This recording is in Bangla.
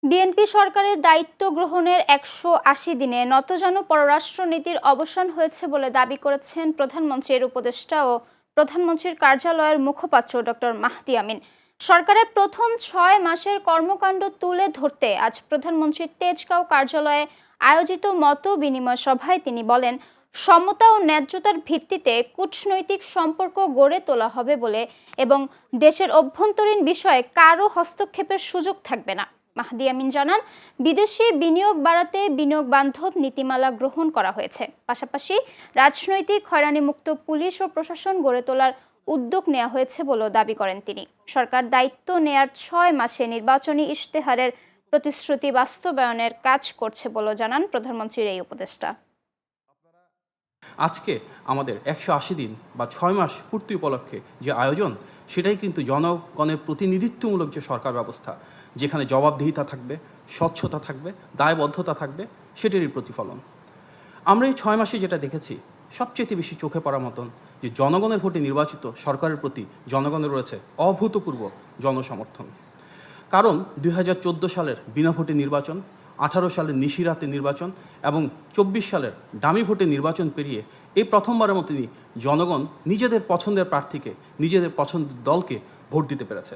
বিএনপি সরকারের দায়িত্ব গ্রহণের ১৮০ দিনে নতজানু পররাষ্ট্রনীতির অবসান হয়েছে বলে দাবি করেছেন প্রধানমন্ত্রীর উপদেষ্টা ও প্রধানমন্ত্রীর কার্যালয়ের মুখপাত্র ডক্টর মাহদি আমিন। সরকারের প্রথম ৬ মাসের কর্মকাণ্ড তুলে ধরতে আজ প্রধানমন্ত্রীর তেজগাঁও কার্যালয়ে আয়োজিত মত বিনিময় সভায় তিনি বলেন, সমতা ও ন্যায্যতার ভিত্তিতে কূটনৈতিক সম্পর্ক গড়ে তোলা হবে বলে এবং দেশের অভ্যন্তরীণ বিষয়ে কারও হস্তক্ষেপের সুযোগ থাকবে না। মাহদি আমিন জানান, বিদেশি বিনিয়োগ বাড়াতে বিনিয়োগ বান্ধব নীতিমালা গ্রহণ করা হয়েছে। পাশাপাশি রাজনৈতিক হয়রানিমুক্ত পুলিশ ও প্রশাসন গড়ে তোলার উদ্যোগ নেওয়া হয়েছে বলেও দাবি করেন তিনি। সরকার দায়িত্ব নেয়ার ৬ মাসে নির্বাচনী ইশতেহারের প্রতিশ্রুতি বাস্তবায়নের কাজ করছে বলেও জানান প্রধানমন্ত্রীর এই উপদেষ্টা। আজকে আমাদের ১৮০ দিন বা ৬ মাস পূর্তি উপলক্ষে যে আয়োজন, সেটাই কিন্তু জনগণের প্রতিনিধিত্বমূলক যে সরকার ব্যবস্থা, যেখানে জবাবদিহিতা থাকবে, স্বচ্ছতা থাকবে, দায়বদ্ধতা থাকবে, সেটারই প্রতিফলন। আমরা এই ৬ মাসে যেটা দেখেছি, সবচেয়ে বেশি চোখে পড়ার মতন যে জনগণের ভোটে নির্বাচিত সরকারের প্রতি জনগণের রয়েছে অভূতপূর্ব জনসমর্থন। কারণ ২০১৪ সালের বিনা ভোটে নির্বাচন, ১৮ সালের নিশিরাতে নির্বাচন এবং ২৪ সালের ডামি ভোটে নির্বাচন পেরিয়ে এই প্রথমবারের মতনই জনগণ নিজেদের পছন্দের প্রার্থীকে, নিজেদের পছন্দের দলকে ভোট দিতে পেরেছে।